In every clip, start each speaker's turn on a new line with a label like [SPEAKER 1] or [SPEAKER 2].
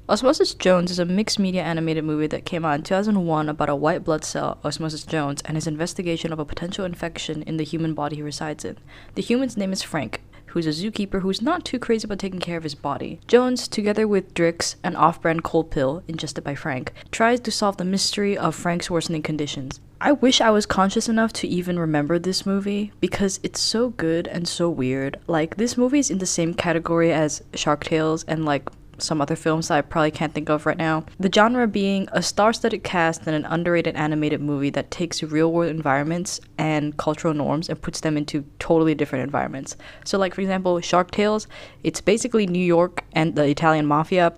[SPEAKER 1] Osmosis Jones is a mixed media animated movie that came out in 2001 about a white blood cell, Osmosis Jones, and his investigation of a potential infection in the human body he resides in. The human's name is Frank, who's a zookeeper who's not too crazy about taking care of his body. Jones, together with Drix, an off-brand cold pill ingested by Frank, tries to solve the mystery of Frank's worsening conditions. I wish I was conscious enough to even remember this movie because it's so good and so weird. Like, this movie is in the same category as Shark Tales and like some other films that I probably can't think of right now. The genre being a star-studded cast and an underrated animated movie that takes real-world environments and cultural norms and puts them into totally different environments. So like, for example, Shark Tales, it's basically New York and the Italian mafia,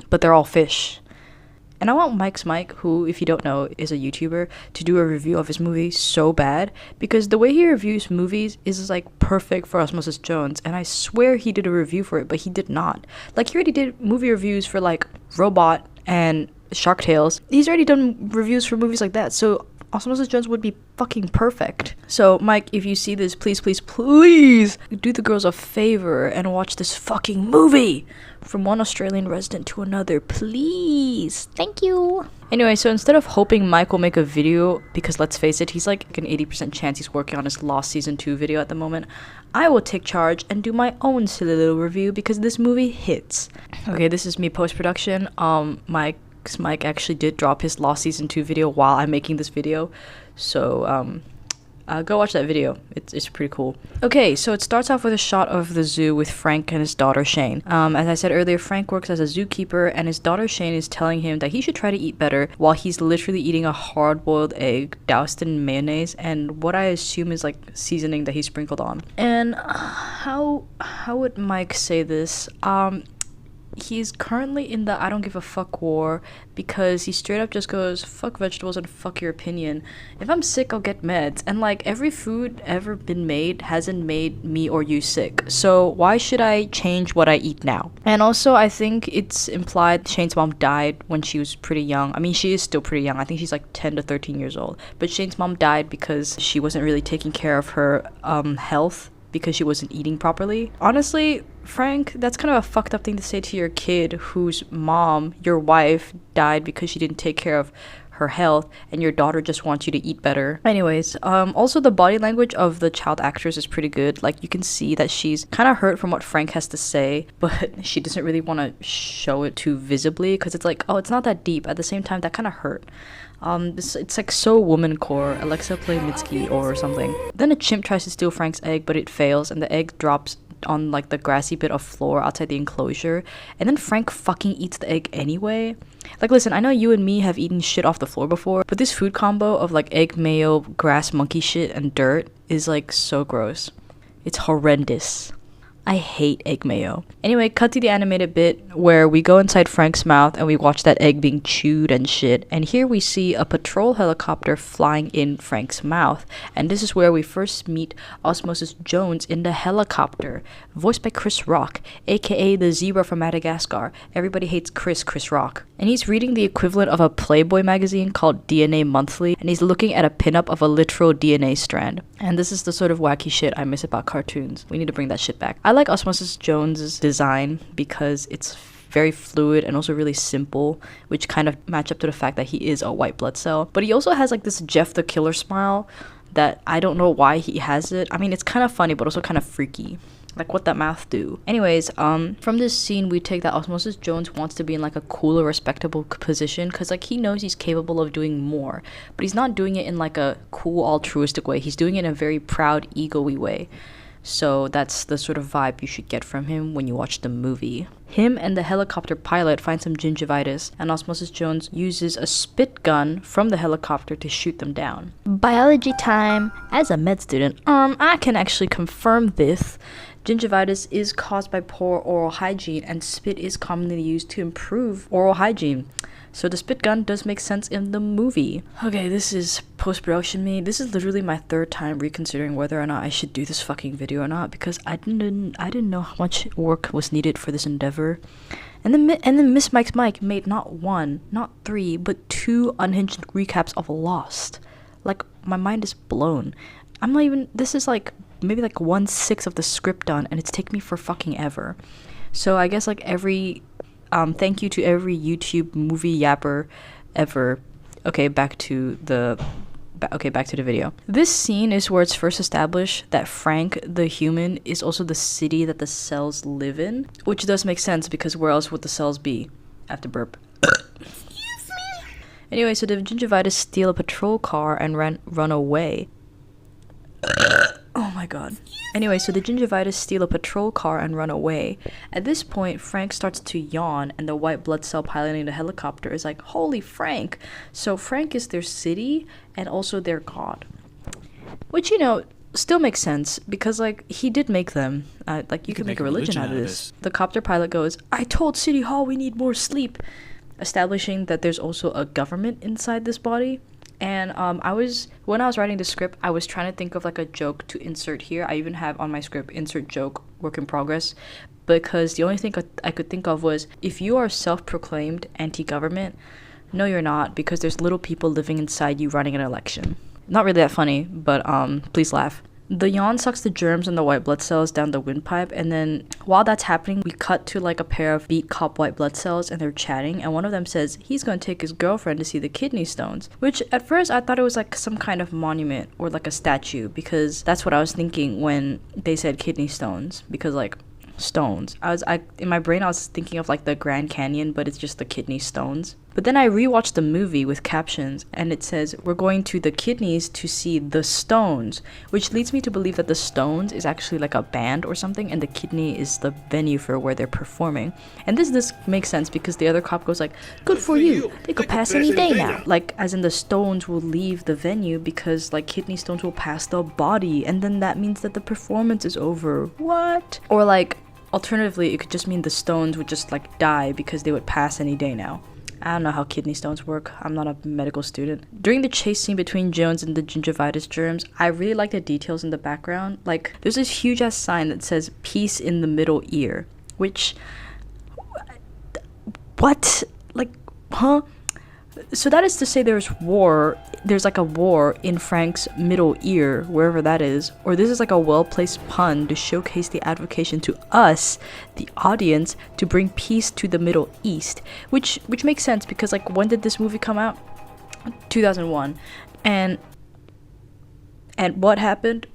[SPEAKER 1] but they're all fish. And I want Mike's Mike, who, if you don't know, is a YouTuber, to do a review of his movie so bad, because the way he reviews movies is like perfect for Osmosis Jones, and I swear he did a review for it, but he did not. Like, he already did movie reviews for like Robot and Shark Tales. He's already done reviews for movies like that, so Osmosis Jones would be fucking perfect. So, Mike, if you see this, please, please, please do the girls a favor and watch this fucking movie. From one Australian resident to another, please. Thank you. Anyway, so instead of hoping Mike will make a video, because let's face it, he's like an 80% chance he's working on his Lost Season 2 video at the moment, I will take charge and do my own silly little review because this movie hits. Okay, this is me post-production. Mike actually did drop his Lost Season 2 video while I'm making this video, so go watch that video. It's pretty cool. Okay, so it starts off with a shot of the zoo with Frank and his daughter Shane. As I said earlier, Frank works as a zookeeper and his daughter Shane is telling him that he should try to eat better while he's literally eating a hard-boiled egg doused in mayonnaise and what I assume is like seasoning that he sprinkled on. And how would Mike say this? He's currently in the I don't give a fuck war because he straight up just goes, fuck vegetables and fuck your opinion. If I'm sick, I'll get meds. And like, every food ever been made hasn't made me or you sick. So why should I change what I eat now? And also, I think it's implied Shane's mom died when she was pretty young. I mean, she is still pretty young. I think she's like 10 to 13 years old. But Shane's mom died because she wasn't really taking care of her health because she wasn't eating properly. Honestly, Frank, that's kind of a fucked up thing to say to your kid whose mom, your wife, died because she didn't take care of her health and your daughter just wants you to eat better. Anyways, also the body language of the child actress is pretty good. Like, you can see that she's kind of hurt from what Frank has to say, but she doesn't really want to show it too visibly because it's like, oh, it's not that deep. At the same time, that kind of hurt. It's like so woman core, Alexa play Mitski or something. Then a chimp tries to steal Frank's egg, but it fails and the egg drops on like the grassy bit of floor outside the enclosure, and then Frank fucking eats the egg anyway. Like, listen, I know you and me have eaten shit off the floor before, but this food combo of like egg, mayo, grass, monkey shit, and dirt is like so gross. It's horrendous. I hate egg mayo. Anyway, cut to the animated bit where we go inside Frank's mouth and we watch that egg being chewed and shit. And here we see a patrol helicopter flying in Frank's mouth. And this is where we first meet Osmosis Jones in the helicopter, voiced by Chris Rock, aka the zebra from Madagascar. Everybody hates Chris Rock. And he's reading the equivalent of a Playboy magazine called DNA Monthly, and he's looking at a pinup of a literal DNA strand. And this is the sort of wacky shit I miss about cartoons. We need to bring that shit back. I like Osmosis Jones's design because it's very fluid and also really simple, which kind of match up to the fact that he is a white blood cell. But he also has like this Jeff the Killer smile that I don't know why he has it. I mean, it's kind of funny, but also kind of freaky. Like, what that mouth do? Anyways, from this scene, we take that Osmosis Jones wants to be in, like, a cooler, respectable position, because, like, he knows he's capable of doing more, but he's not doing it in, like, a cool, altruistic way. He's doing it in a very proud, ego-y way. So that's the sort of vibe you should get from him when you watch the movie. Him and the helicopter pilot find some gingivitis, and Osmosis Jones uses a spit gun from the helicopter to shoot them down. Biology time! As a med student, I can actually confirm this. Gingivitis is caused by poor oral hygiene, and spit is commonly used to improve oral hygiene. So the spit gun does make sense in the movie. Okay, this is post-production me. This is literally my third time reconsidering whether or not I should do this fucking video or not, because I didn't know how much work was needed for this endeavor. And then Miss Mike's Mike made not one, not three, but 2 unhinged recaps of Lost. Like, my mind is blown. This is like maybe like 1/6 of the script done, and it's taken me for fucking ever. So I guess like every thank you to every YouTube movie yapper ever. Okay, back to the video. This scene is where it's first established that Frank, the human, is also the city that the cells live in, which does make sense because where else would the cells be? After burp. Excuse me. Anyway, so the gingivitis steal a patrol car and run away. Oh my god. Anyway, so the gingivitis steal a patrol car and run away. At this point, Frank starts to yawn, and the white blood cell piloting the helicopter is like, holy Frank. So Frank is their city and also their god. Which, you know, still makes sense because, like, he did make them. Like, you can make a religion out of this. The copter pilot goes, I told City Hall we need more sleep. Establishing that there's also a government inside this body. And when I was writing the script, I was trying to think of like a joke to insert here. I even have on my script, insert joke, work in progress. Because the only thing I could think of was, if you are self-proclaimed anti-government, no you're not, because there's little people living inside you running an election. Not really that funny, but please laugh. The yawn sucks the germs and the white blood cells down the windpipe, and then while that's happening, we cut to like a pair of beat cop white blood cells, and they're chatting, and one of them says he's gonna take his girlfriend to see the kidney stones, which at first I thought it was like some kind of monument or like a statue, because that's what I was thinking when they said kidney stones, because like stones. In my brain I was thinking of like the Grand Canyon, but it's just the kidney stones. But then I rewatched the movie with captions, and it says we're going to the kidneys to see the stones, which leads me to believe that the stones is actually like a band or something, and the kidney is the venue for where they're performing. And this makes sense because the other cop goes like, good for you, they could pass any day now. Like, as in the stones will leave the venue because like kidney stones will pass the body, and then that means that the performance is over. What? Or like, alternatively, it could just mean the stones would just like die because they would pass any day now. I don't know how kidney stones work. I'm not a medical student. During the chase scene between Jones and the gingivitis germs, I really like the details in the background. Like, there's this huge ass sign that says peace in the middle ear, which, what? Like, huh? So that is to say there's like a war in Frank's middle ear, wherever that is, or this is like a well-placed pun to showcase the advocation to us, the audience, to bring peace to the Middle East, which makes sense because like, when did this movie come out? 2001. And what happened?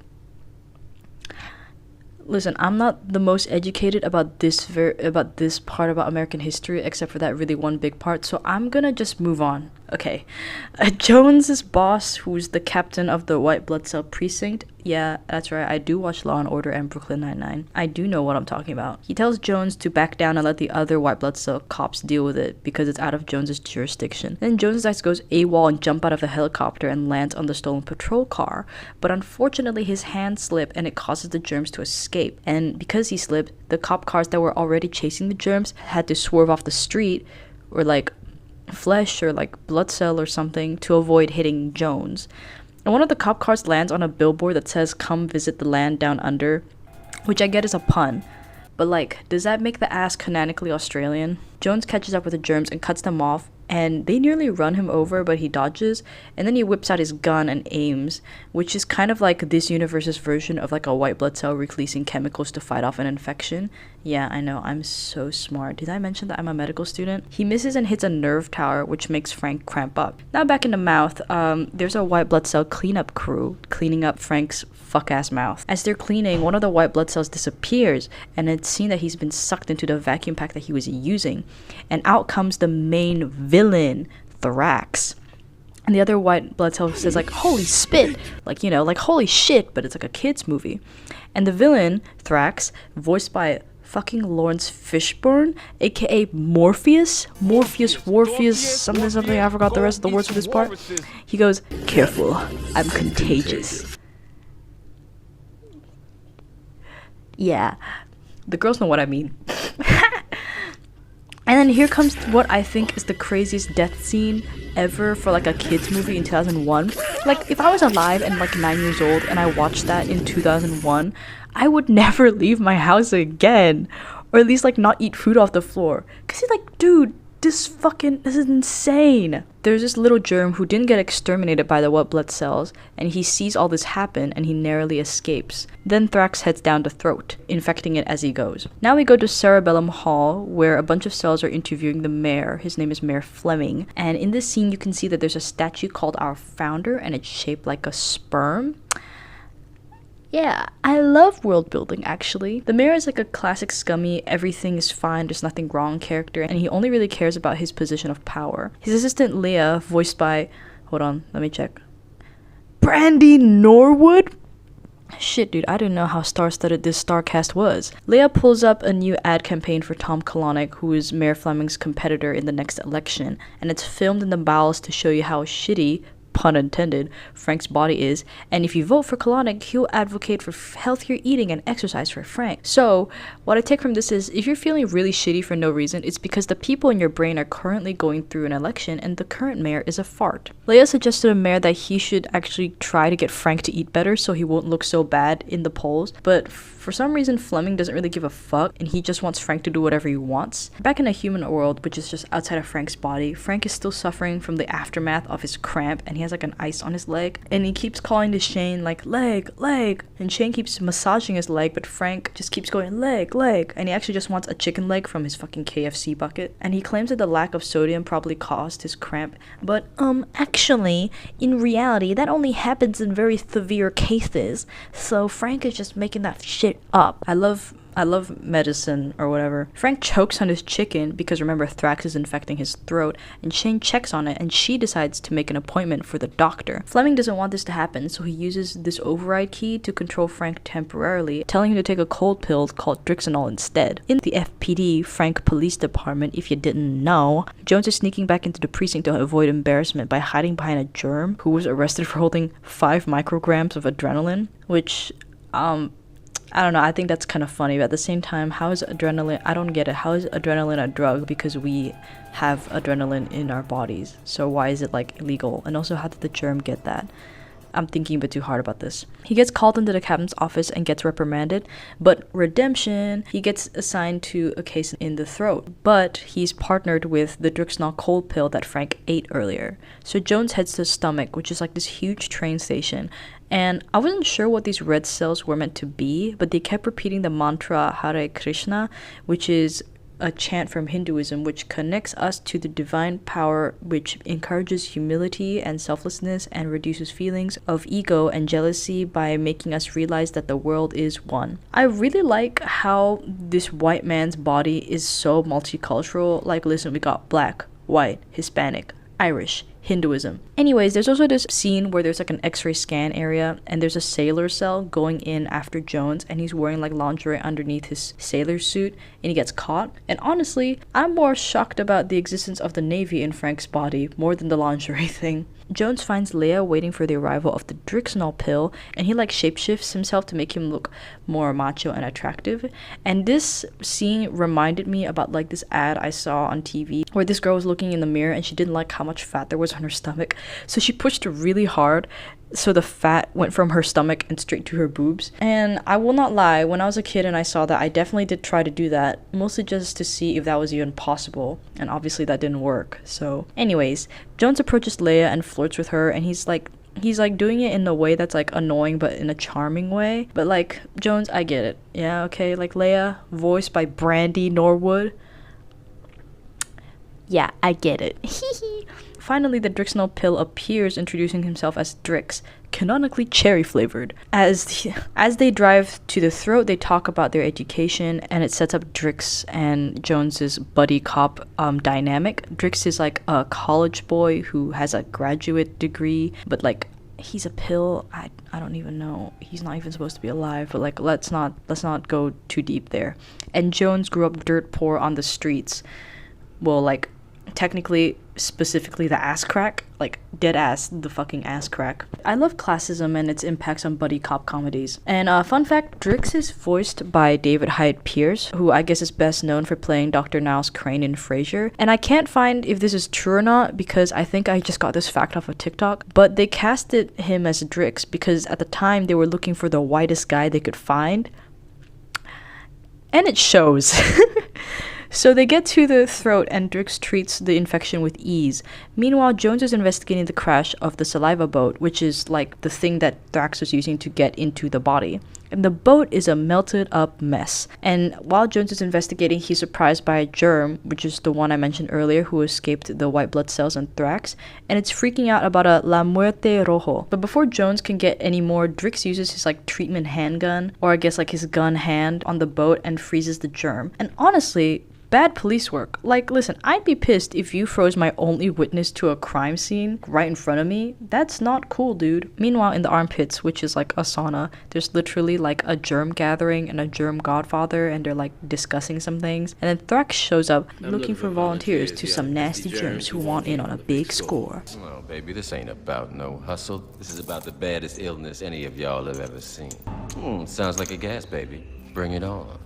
[SPEAKER 1] Listen, I'm not the most educated about this part about American history, except for that really one big part, so I'm gonna just move on. Okay. Jones's boss, who's the captain of the white blood cell precinct, yeah, that's right, I do watch Law & Order and Brooklyn Nine-Nine. I do know what I'm talking about. He tells Jones to back down and let the other white blood cell cops deal with it because it's out of Jones's jurisdiction. Then Jones decides goes AWOL and jump out of the helicopter and lands on the stolen patrol car, but unfortunately his hands slip and it causes the germs to escape. And because he slipped, the cop cars that were already chasing the germs had to swerve off the street, or like flesh or like blood cell or something, to avoid hitting Jones. And one of the cop cars lands on a billboard that says come visit the land down under, which I get is a pun, but like, does that make the ass canonically Australian? Jones catches up with the germs and cuts them off, and they nearly run him over, but he dodges, and then he whips out his gun and aims, which is kind of like this universe's version of like a white blood cell releasing chemicals to fight off an infection. Yeah, I know, I'm so smart. Did I mention that I'm a medical student? He misses and hits a nerve tower, which makes Frank cramp up. Now back in the mouth, there's a white blood cell cleanup crew cleaning up Frank's fuck-ass mouth. As they're cleaning, one of the white blood cells disappears, and it's seen that he's been sucked into the vacuum pack that he was using. And out comes the main villain, Thrax. And the other white blood cell says like, holy spit, like, you know, like holy shit, but it's like a kid's movie. And the villain, Thrax, voiced by fucking Lawrence Fishburne, aka Morpheus, something, I forgot the rest of the words for this part. He goes, careful, I'm contagious. Yeah, the girls know what I mean. And then here comes what I think is the craziest death scene ever for like a kids movie in 2001. Like, if I was alive and like 9 years old and I watched that in 2001, I would never leave my house again, or at least like not eat food off the floor. Cause he's like, dude, This is insane. There's this little germ who didn't get exterminated by the white blood cells, and he sees all this happen and he narrowly escapes. Then Thrax heads down the throat, infecting it as he goes. Now we go to Cerebellum Hall, where a bunch of cells are interviewing the mayor. His name is Mayor Fleming. And in this scene, you can see that there's a statue called Our Founder, and it's shaped like a sperm. Yeah, I love world building actually. The mayor is like a classic scummy, everything is fine, there's nothing wrong character, and he only really cares about his position of power. His assistant Leah, voiced by, hold on, let me check. Brandy Norwood? Shit, dude, I didn't know how star-studded this star cast was. Leia pulls up a new ad campaign for Tom Kalanick, who is Mayor Fleming's competitor in the next election, and it's filmed in the bowels to show you how shitty, pun intended, Frank's body is, and if you vote for Kalanick, he'll advocate for healthier eating and exercise for Frank. So, what I take from this is, if you're feeling really shitty for no reason, it's because the people in your brain are currently going through an election and the current mayor is a fart. Leia suggested to mayor that he should actually try to get Frank to eat better so he won't look so bad in the polls, but for some reason Fleming doesn't really give a fuck and he just wants Frank to do whatever he wants. Back in a human world, which is just outside of Frank's body, Frank is still suffering from the aftermath of his cramp and he has like an ice on his leg, and he keeps calling to Shane like leg, and Shane keeps massaging his leg, but Frank just keeps going leg, and he actually just wants a chicken leg from his fucking KFC bucket, and he claims that the lack of sodium probably caused his cramp, but actually in reality that only happens in very severe cases, so Frank is just making that shit up. I love medicine or whatever. Frank chokes on his chicken because remember Thrax is infecting his throat, and Shane checks on it and she decides to make an appointment for the doctor. Fleming doesn't want this to happen, so he uses this override key to control Frank temporarily, telling him to take a cold pill called Drixinol instead. In the FPD, Frank Police Department, if you didn't know, Jones is sneaking back into the precinct to avoid embarrassment by hiding behind a germ who was arrested for holding 5 micrograms of adrenaline, which I don't know, I think that's kind of funny, but at the same time, how is adrenaline, I don't get it, how is adrenaline a drug? Because we have adrenaline in our bodies, so why is it like illegal? And also, how did the germ get that? I'm thinking a bit too hard about this. He gets called into the captain's office and gets reprimanded, but redemption, he gets assigned to a case in the throat, but he's partnered with the Drixinol cold pill that Frank ate earlier. So Jones heads to the stomach, which is like this huge train station, and I wasn't sure what these red cells were meant to be, but they kept repeating the mantra Hare Krishna, which is a chant from Hinduism which connects us to the divine power, which encourages humility and selflessness and reduces feelings of ego and jealousy by making us realize that the world is one. I really like how this white man's body is so multicultural. Like, listen, we got black, white, Hispanic, Irish, Hinduism. Anyways, there's also this scene where there's like an x-ray scan area and there's a sailor cell going in after Jones and he's wearing like lingerie underneath his sailor suit and he gets caught. And honestly, I'm more shocked about the existence of the Navy in Frank's body more than the lingerie thing. Jones finds Leia waiting for the arrival of the Drixinol pill and he like shapeshifts himself to make him look more macho and attractive. And this scene reminded me about like this ad I saw on TV where this girl was looking in the mirror and she didn't like how much fat there was on her stomach, so she pushed really hard so the fat went from her stomach and straight to her boobs. And I will not lie, when I was a kid and I saw that, I definitely did try to do that, mostly just to see if that was even possible, and obviously that didn't work. So anyways, Jones approaches Leia and flirts with her, and he's like doing it in a way that's like annoying but in a charming way. But like, Jones, I get it. Yeah, okay, like Leia, voiced by Brandy Norwood. Yeah, I get it. Finally, the Drixinol pill appears, introducing himself as Drix, canonically cherry flavored. As they drive to the throat, they talk about their education, and it sets up Drix and Jones's buddy cop dynamic. Drix is like a college boy who has a graduate degree, but like he's a pill. I don't even know. He's not even supposed to be alive, but like let's not go too deep there. And Jones grew up dirt poor on the streets. Well, like technically, specifically the ass crack, like dead ass, the fucking ass crack. I love classism and its impacts on buddy cop comedies. And fun fact, Drix is voiced by David Hyde Pierce, who I guess is best known for playing Dr. Niles Crane in Frasier. And I can't find if this is true or not because I think I just got this fact off of TikTok, but they casted him as Drix because at the time they were looking for the whitest guy they could find. And it shows. So they get to the throat and Drix treats the infection with ease. Meanwhile, Jones is investigating the crash of the saliva boat, which is like the thing that Thrax was using to get into the body. And the boat is a melted up mess. And while Jones is investigating, he's surprised by a germ, which is the one I mentioned earlier, who escaped the white blood cells and Thrax, and it's freaking out about a La Muerte Rojo. But before Jones can get any more, Drix uses his like treatment handgun, or I guess like his gun hand, on the boat and freezes the germ. And honestly, bad police work. Like, listen, I'd be pissed if you froze my only witness to a crime scene right in front of me. That's not cool, dude. Meanwhile, in the armpits, which is like a sauna, there's literally like a germ gathering and a germ godfather, and they're like discussing some things. And then Thrax shows up looking for volunteers to some nasty germs who want in on a big score.
[SPEAKER 2] Oh, baby, this ain't about no hustle. This is about the baddest illness any of y'all have ever seen. Sounds like a gas, baby. Bring it on.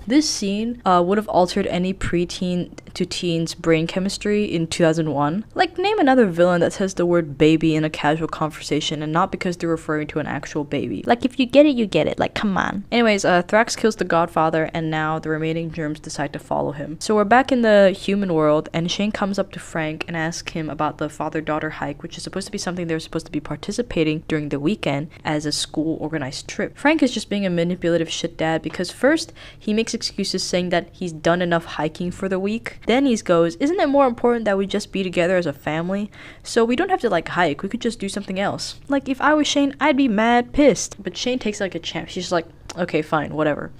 [SPEAKER 1] This scene would have altered any preteen to teens brain chemistry in 2001. Like, name another villain that says the word baby in a casual conversation and not because they're referring to an actual baby. Like, if you get it, you get it. Like, come on. Anyways, Thrax kills the Godfather, and now the remaining germs decide to follow him. So we're back in the human world, and Shane comes up to Frank and asks him about the father-daughter hike, which is supposed to be something they're supposed to be participating during the weekend as a school-organized trip. Frank is just being a manipulative shit dad because first, he makes excuses saying that he's done enough hiking for the week. Then he goes, isn't it more important that we just be together as a family? So we don't have to like hike, we could just do something else. Like, if I was Shane, I'd be mad pissed. But Shane takes like a champ. She's just like, okay, fine, whatever.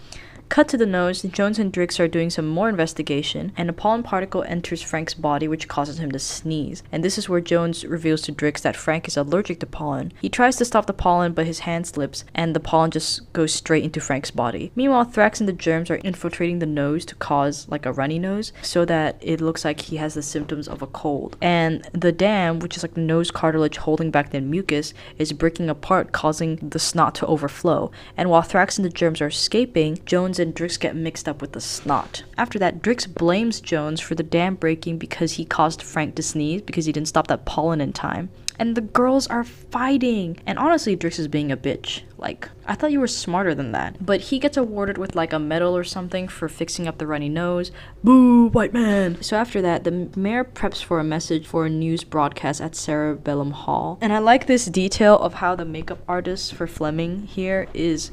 [SPEAKER 1] Cut to the nose, Jones and Drix are doing some more investigation, and a pollen particle enters Frank's body, which causes him to sneeze. And this is where Jones reveals to Drix that Frank is allergic to pollen. He tries to stop the pollen, but his hand slips, and the pollen just goes straight into Frank's body. Meanwhile, Thrax and the germs are infiltrating the nose to cause like a runny nose, so that it looks like he has the symptoms of a cold. And the dam, which is like the nose cartilage holding back the mucus, is breaking apart, causing the snot to overflow. And while Thrax and the germs are escaping, Jones and Drix get mixed up with the snot. After that, Drix blames Jones for the dam breaking because he caused Frank to sneeze because he didn't stop that pollen in time. And the girls are fighting. And honestly, Drix is being a bitch. Like, I thought you were smarter than that. But he gets awarded with like a medal or something for fixing up the runny nose. Boo, white man. So after that, the mayor preps for a message for a news broadcast at Cerebellum Hall. And I like this detail of how the makeup artist for Fleming here is...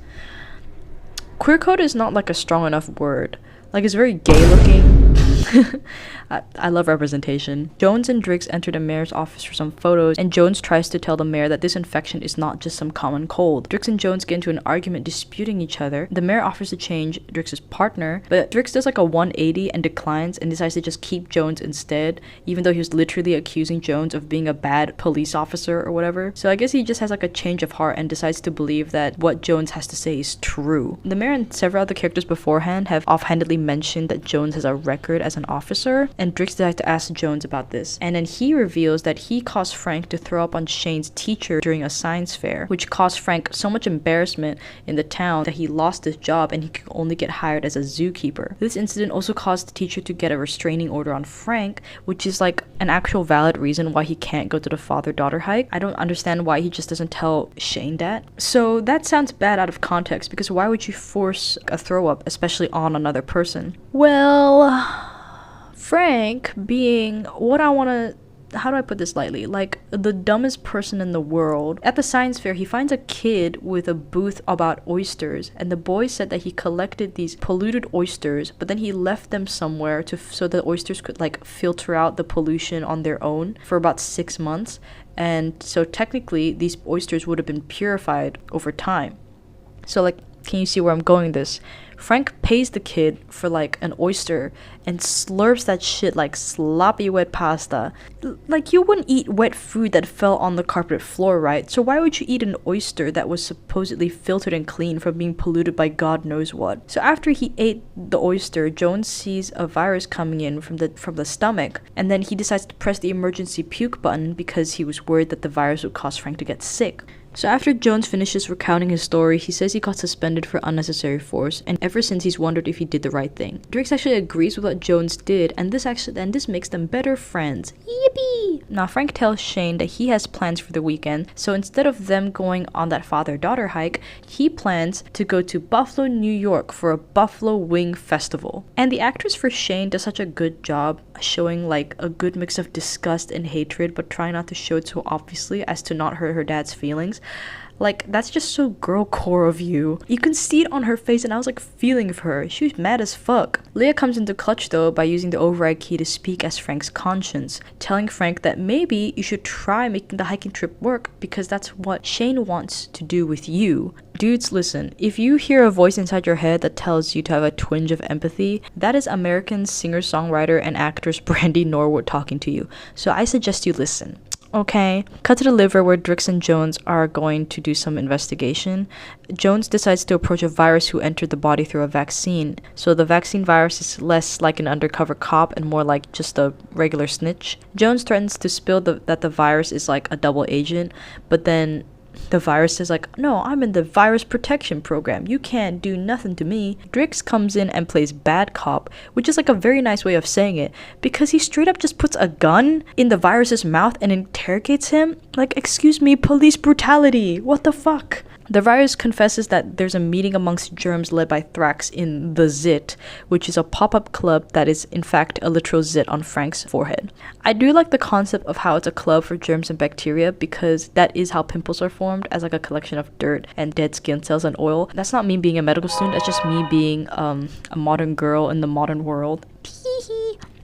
[SPEAKER 1] Queer code is not like a strong enough word. Like, it's very gay looking. I love representation. Jones and Drix enter the mayor's office for some photos, and Jones tries to tell the mayor that this infection is not just some common cold. Drix and Jones get into an argument disputing each other. The mayor offers to change Drix's partner, but Drix does like a 180 and declines and decides to just keep Jones instead, even though he was literally accusing Jones of being a bad police officer or whatever. So I guess he just has like a change of heart and decides to believe that what Jones has to say is true. The mayor and several other characters beforehand have offhandedly mentioned that Jones has a record as an officer, and Drix decides to ask Jones about this. And then he reveals that he caused Frank to throw up on Shane's teacher during a science fair, which caused Frank so much embarrassment in the town that he lost his job and he could only get hired as a zookeeper. This incident also caused the teacher to get a restraining order on Frank, which is like an actual valid reason why he can't go to the father-daughter hike. I don't understand why he just doesn't tell Shane that. So that sounds bad out of context, because why would you force a throw up, especially on another person? Well... Frank being how do I put this lightly? Like, the dumbest person in the world. At the science fair, he finds a kid with a booth about oysters, and the boy said that he collected these polluted oysters, but then he left them somewhere so the oysters could like filter out the pollution on their own for about 6 months. And so technically, these oysters would have been purified over time. So like, can you see where I'm going with this? Frank pays the kid for like an oyster and slurps that shit like sloppy wet pasta. Like, you wouldn't eat wet food that fell on the carpet floor, right? So why would you eat an oyster that was supposedly filtered and clean from being polluted by God knows what? So after he ate the oyster, Jones sees a virus coming in from the stomach, and then he decides to press the emergency puke button because he was worried that the virus would cause Frank to get sick. So after Jones finishes recounting his story, he says he got suspended for unnecessary force, and ever since he's wondered if he did the right thing. Drix actually agrees with what Jones did, and this makes them better friends. Yippee! Now Frank tells Shane that he has plans for the weekend, so instead of them going on that father-daughter hike, he plans to go to Buffalo, New York for a buffalo wing festival. And the actress for Shane does such a good job showing like a good mix of disgust and hatred, but trying not to show it so obviously as to not hurt her dad's feelings. Like, that's just so girl core of you. You can see it on her face, and I was like feeling for her. She was mad as fuck. Leia comes into clutch though by using the override key to speak as Frank's conscience, telling Frank that maybe you should try making the hiking trip work because that's what Shane wants to do with you. Dudes, listen, if you hear a voice inside your head that tells you to have a twinge of empathy, that is American singer-songwriter and actress Brandy Norwood talking to you. So I suggest you listen. Okay, cut to the liver where Drix and Jones are going to do some investigation. Jones decides to approach a virus who entered the body through a vaccine. So the vaccine virus is less like an undercover cop and more like just a regular snitch. Jones threatens to spill that the virus is like a double agent, but then the virus is like, no, I'm in the virus protection program. You can't do nothing to me. Drix comes in and plays bad cop, which is like a very nice way of saying it, because he straight up just puts a gun in the virus's mouth and interrogates him. Like, excuse me, police brutality. What the fuck? The virus confesses that there's a meeting amongst germs led by Thrax in the Zit, which is a pop-up club that is in fact a literal zit on Frank's forehead. I do like the concept of how it's a club for germs and bacteria because that is how pimples are formed, as like a collection of dirt and dead skin cells and oil. That's not me being a medical student, that's just me being a modern girl in the modern world.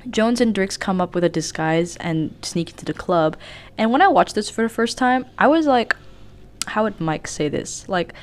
[SPEAKER 1] Jones and Drix come up with a disguise and sneak into the club, and when I watched this for the first time, I was like, how would Mike say this? Like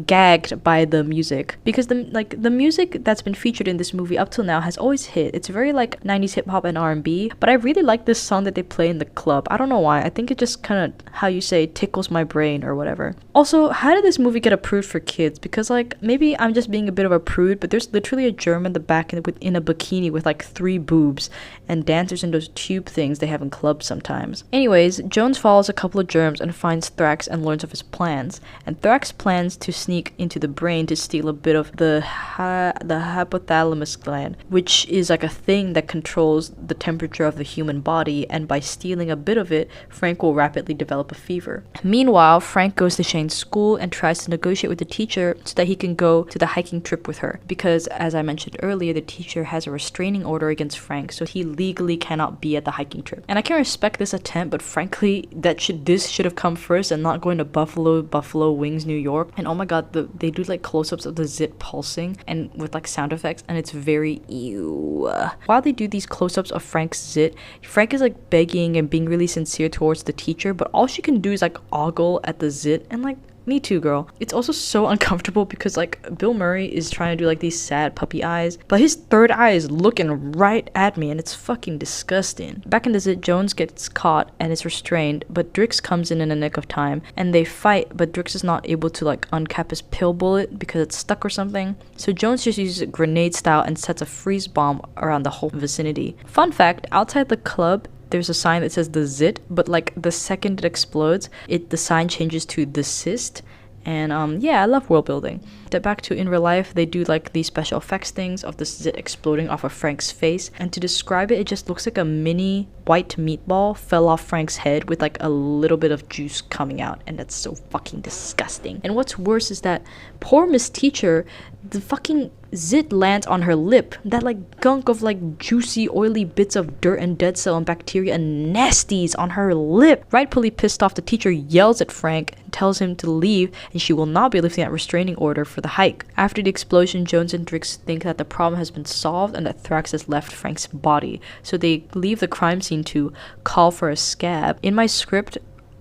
[SPEAKER 1] gagged by the music, because the music that's been featured in this movie up till now has always hit. It's very like 90s hip hop and R&B, but I really like this song that they play in the club. I don't know why. I think it just kind of, how you say, tickles my brain or whatever. Also, how did this movie get approved for kids? Because like maybe I'm just being a bit of a prude, but there's literally a germ in the back in a bikini with like 3 boobs and dancers in those tube things they have in clubs sometimes. Anyways, Jones follows a couple of germs and finds Thrax and learns of his plans. And Thrax plans to sneak into the brain to steal a bit of the hypothalamus gland, which is like a thing that controls the temperature of the human body, and by stealing a bit of it, Frank will rapidly develop a fever. Meanwhile, Frank goes to Shane's school and tries to negotiate with the teacher so that he can go to the hiking trip with her, because as I mentioned earlier, the teacher has a restraining order against Frank, so he legally cannot be at the hiking trip. And I can respect this attempt, but frankly, this should have come first and not going to Buffalo Wings, New York. And oh my god, they do like close-ups of the zit pulsing and with like sound effects, and it's very ew. While they do these close-ups of Frank's zit, Frank is like begging and being really sincere towards the teacher, but all she can do is like ogle at the zit, and like, me too, girl. It's also so uncomfortable because like Bill Murray is trying to do like these sad puppy eyes, but his third eye is looking right at me and it's fucking disgusting. Back in the zit, Jones gets caught and is restrained, but Drix comes in a nick of time and they fight, but Drix is not able to like uncap his pill bullet because it's stuck or something. So Jones just uses it grenade style and sets a freeze bomb around the whole vicinity. Fun fact, outside the club, there's a sign that says the zit, but like the second it explodes, the sign changes to the cyst. And yeah, I love world building. Back to in real life, they do like these special effects things of the zit exploding off of Frank's face, and to describe it, it just looks like a mini white meatball fell off Frank's head with like a little bit of juice coming out, and that's so fucking disgusting. And what's worse is that poor Miss Teacher, the fucking zit lands on her lip. That like gunk of like juicy oily bits of dirt and dead cell and bacteria and nasties on her lip. Rightfully pissed off, the teacher yells at Frank and tells him to leave, and she will not be lifting that restraining order for the hike. After the explosion, Jones and Drix think that the problem has been solved and that Thrax has left Frank's body, so they leave the crime scene to call for a scab. In my script,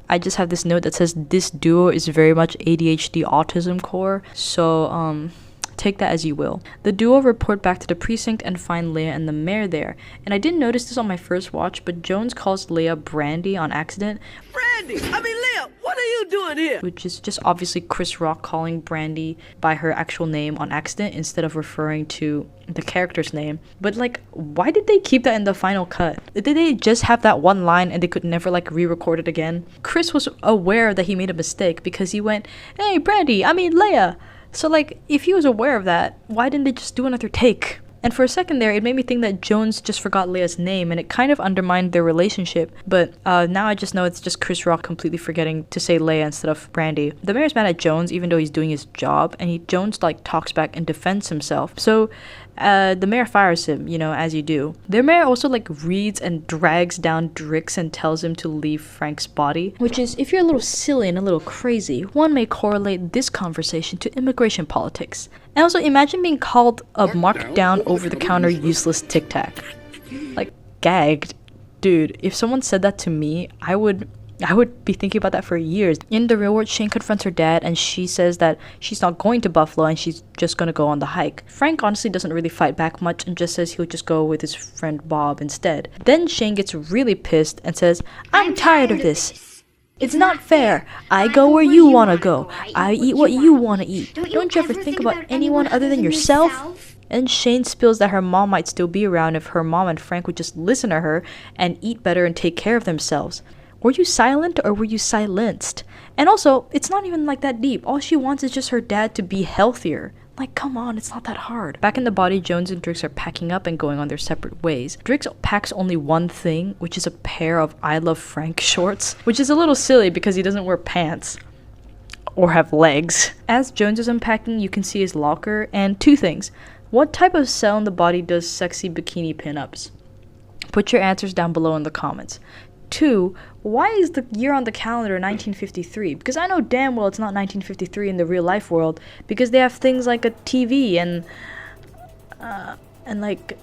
[SPEAKER 1] I just have this note that says this duo is very much ADHD autism core, so take that as you will. The duo report back to the precinct and find Leia and the mayor there. And I didn't notice this on my first watch, but Jones calls Leia Brandy on accident.
[SPEAKER 3] Leia, what are you doing here?
[SPEAKER 1] Which is just obviously Chris Rock calling Brandy by her actual name on accident instead of referring to the character's name. But like, why did they keep that in the final cut? Did they just have that one line and they could never like re-record it again? Chris was aware that he made a mistake because he went, "Hey, Brandy, Leia." So, like, if he was aware of that, why didn't they just do another take? And for a second there, it made me think that Jones just forgot Leia's name, and it kind of undermined their relationship. But now I just know it's just Chris Rock completely forgetting to say Leia instead of Brandy. The mayor's mad at Jones, even though he's doing his job, and Jones, like, talks back and defends himself. So the mayor fires him, you know, as you do. The mayor also, like, reads and drags down Drix and tells him to leave Frank's body, which is, if you're a little silly and a little crazy, one may correlate this conversation to immigration politics. And also, imagine being called a marked down over-the-counter useless Tic Tac. Like, gagged. Dude, if someone said that to me, I would be thinking about that for years. In the real world, Shane confronts her dad and she says that she's not going to Buffalo and she's just gonna go on the hike. Frank honestly doesn't really fight back much and just says he'll just go with his friend Bob instead. Then Shane gets really pissed and says, I'm tired of this. It's not fair. I go where you want to go. I eat what you want to eat. Don't you ever think about anyone other than yourself? And Shane spills that her mom might still be around if her mom and Frank would just listen to her and eat better and take care of themselves. Were you silent or were you silenced? And also, it's not even like that deep. All she wants is just her dad to be healthier. Like, come on, it's not that hard. Back in the body, Jones and Drix are packing up and going on their separate ways. Drix packs only one thing, which is a pair of I Love Frank shorts, which is a little silly because he doesn't wear pants or have legs. As Jones is unpacking, you can see his locker and two things. What type of cell in the body does sexy bikini pinups? Put your answers down below in the comments. 2, why is the year on the calendar 1953? Because I know damn well it's not 1953 in the real life world, because they have things like a TV and like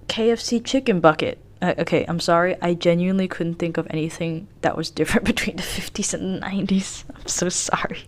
[SPEAKER 1] KFC chicken bucket. Okay, I'm sorry, I genuinely couldn't think of anything that was different between the 50s and the 90s. I'm so sorry.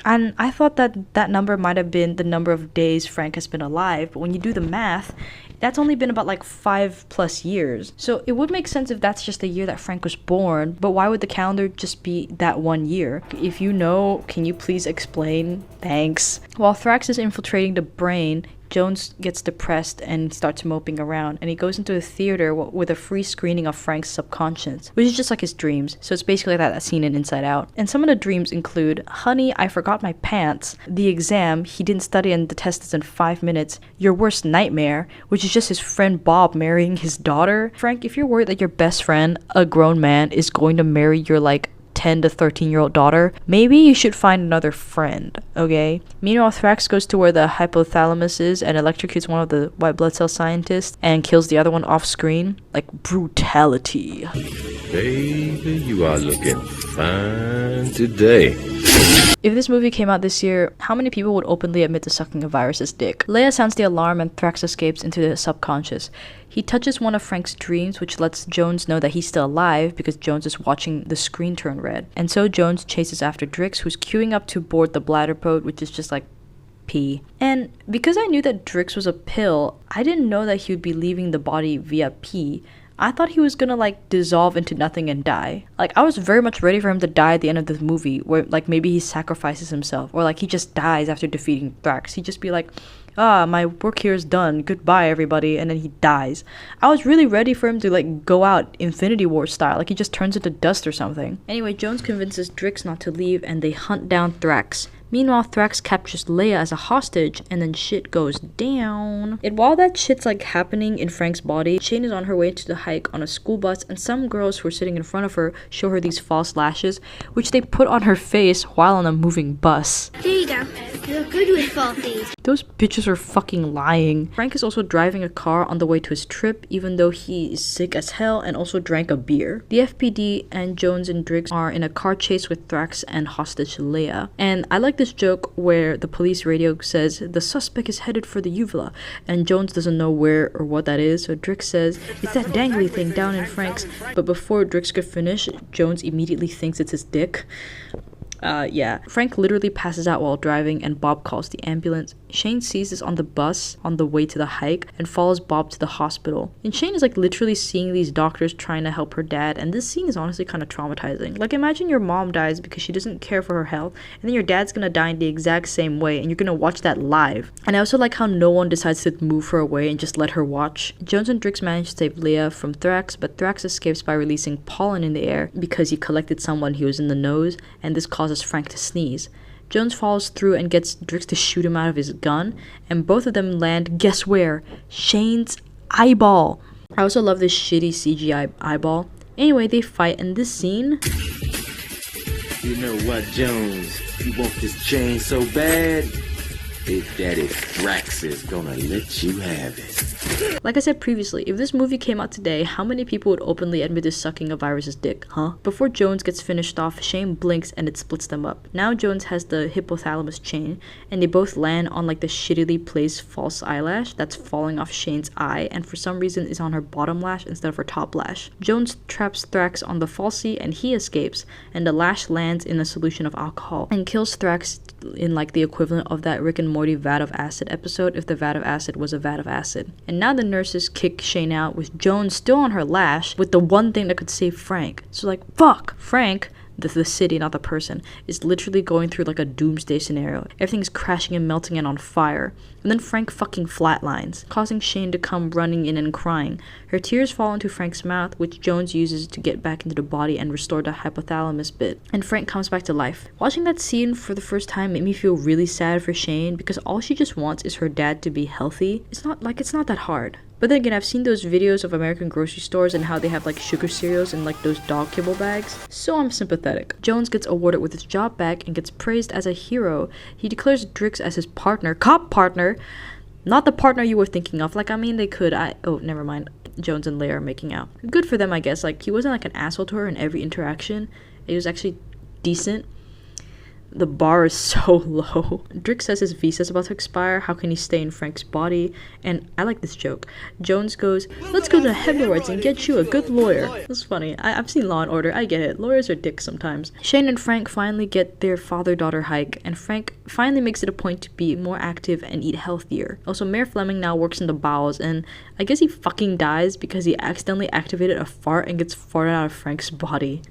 [SPEAKER 1] And I thought that that number might have been the number of days Frank has been alive, but when you do the math, that's only been about like 5+ years. So it would make sense if that's just the year that Frank was born, but why would the calendar just be that 1 year? If you know, can you please explain? Thanks. While Thrax is infiltrating the brain, Jones gets depressed and starts moping around, and he goes into a theater with a free screening of Frank's subconscious, which is just like his dreams. So it's basically like that scene in Inside Out. And some of the dreams include, honey, I forgot my pants, the exam, he didn't study and the test is in 5 minutes, your worst nightmare, which is just his friend Bob marrying his daughter. Frank, if you're worried that your best friend, a grown man, is going to marry your like 10 to 13-year-old daughter, maybe you should find another friend, okay? Meanwhile, Thrax goes to where the hypothalamus is and electrocutes one of the white blood cell scientists and kills the other one off screen. Like, brutality.
[SPEAKER 2] Baby, you are looking fine today.
[SPEAKER 1] If this movie came out this year, how many people would openly admit to sucking a virus's dick? Leia sounds the alarm and Thrax escapes into the subconscious. He touches one of Frank's dreams, which lets Jones know that he's still alive because Jones is watching the screen turn red. And so Jones chases after Drix, who's queuing up to board the bladder boat, which is just like pee. And because I knew that Drix was a pill, I didn't know that he would be leaving the body via pee. I thought he was gonna like dissolve into nothing and die. Like, I was very much ready for him to die at the end of the movie, where like maybe he sacrifices himself, or like he just dies after defeating Thrax. He'd just be like, my work here is done, goodbye everybody, and then he dies. I was really ready for him to like go out Infinity War style, like he just turns into dust or something. Anyway, Jones convinces Drix not to leave and they hunt down Thrax. Meanwhile, Thrax captures Leia as a hostage, and then shit goes down. And while that shit's like happening in Frank's body, Shane is on her way to the hike on a school bus, and some girls who are sitting in front of her show her these false lashes, which they put on her face while on a moving bus.
[SPEAKER 4] There you go. You look good with falsies.
[SPEAKER 1] Those bitches are fucking lying. Frank is also driving a car on the way to his trip, even though he is sick as hell and also drank a beer. The FPD and Jones and Drix are in a car chase with Thrax and hostage Leia. And I like this joke where the police radio says the suspect is headed for the uvula, and Jones doesn't know where or what that is, so Drix says it's that dangly thing down in Frank's, but before Drix could finish, Jones immediately thinks it's his dick. Yeah. Frank literally passes out while driving and Bob calls the ambulance. Shane sees this on the bus on the way to the hike and follows Bob to the hospital. And Shane is like literally seeing these doctors trying to help her dad, and this scene is honestly kind of traumatizing. Like, imagine your mom dies because she doesn't care for her health, and then your dad's gonna die in the exact same way, and you're gonna watch that live. And I also like how no one decides to move her away and just let her watch. Jones and Drix manage to save Leia from Thrax, but Thrax escapes by releasing pollen in the air because he collected someone who was in the nose, and this causes Frank to sneeze. Jones follows through and gets Drix to shoot him out of his gun, and both of them land, guess where? Shane's eyeball. I also love this shitty CGI eyeball. Anyway, they fight, and this scene...
[SPEAKER 5] You know what, Jones? You want this chain so bad? Big Daddy Thrax is gonna let you have it.
[SPEAKER 1] Like I said previously, if this movie came out today, how many people would openly admit to sucking a virus's dick, huh? Before Jones gets finished off, Shane blinks and it splits them up. Now Jones has the hypothalamus chain, and they both land on like the shittily placed false eyelash that's falling off Shane's eye, and for some reason is on her bottom lash instead of her top lash. Jones traps Thrax on the falsie and he escapes, and the lash lands in a solution of alcohol and kills Thrax in like the equivalent of that Rick and Morty vat of acid episode if the vat of acid was a vat of acid. And now the nurses kick Shane out with Jones still on her lash with the one thing that could save Frank. So like, fuck! Frank, the city, not the person, is literally going through like a doomsday scenario. Everything's crashing and melting and on fire. And then Frank fucking flatlines, causing Shane to come running in and crying. Her tears fall into Frank's mouth, which Jones uses to get back into the body and restore the hypothalamus bit. And Frank comes back to life. Watching that scene for the first time made me feel really sad for Shane because all she just wants is her dad to be healthy. It's not that hard. But then again, I've seen those videos of American grocery stores and how they have like sugar cereals in like those dog kibble bags, so I'm sympathetic. Jones gets awarded with his job back and gets praised as a hero. He declares Drix as his partner, cop partner, not the partner you were thinking of. Like, I mean, they could, oh, never mind. Jones and Leia are making out. Good for them, I guess. Like, he wasn't like an asshole to her in every interaction. He was actually decent. The bar is so low. Drix says his visa's about to expire. How can he stay in Frank's body? And I like this joke. Jones goes, let's go to hemorrhoids and get you a good lawyer. That's funny. I've seen Law and Order. I get it. Lawyers are dicks sometimes. Shane and Frank finally get their father-daughter hike, and Frank finally makes it a point to be more active and eat healthier. Also, Mayor Fleming now works in the bowels, and I guess he fucking dies because he accidentally activated a fart and gets farted out of Frank's body.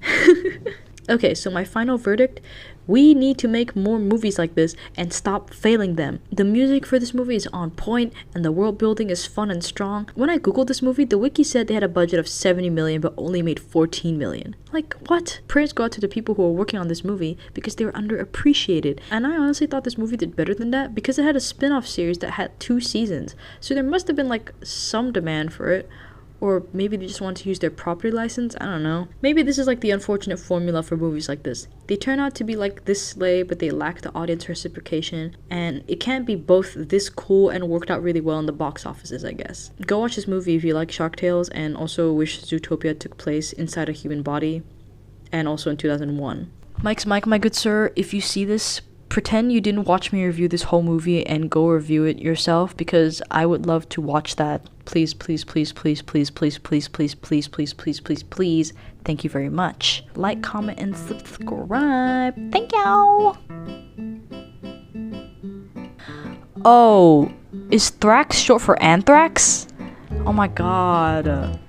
[SPEAKER 1] Okay, so my final verdict: we need to make more movies like this and stop failing them. The music for this movie is on point and the world building is fun and strong. When I googled this movie, the wiki said they had a budget of 70 million but only made 14 million. Like, what? Prayers go out to the people who were working on this movie because they were underappreciated. And I honestly thought this movie did better than that because it had a spin-off series that had 2 seasons. So there must have been like some demand for it. Or maybe they just want to use their property license, I don't know. Maybe this is like the unfortunate formula for movies like this. They turn out to be like this slay, but they lack the audience reciprocation, and it can't be both this cool and worked out really well in the box offices, I guess. Go watch this movie if you like Shark Tales and also wish Zootopia took place inside a human body, and also in 2001. Mike's Mike, my good sir, if you see this, pretend you didn't watch me review this whole movie and go review it yourself because I would love to watch that. Please, please, please, please, please, please, please, please, please, please, please, please, please. Thank you very much. Like, comment, and subscribe. Thank you. Oh, is Thrax short for anthrax? Oh my god.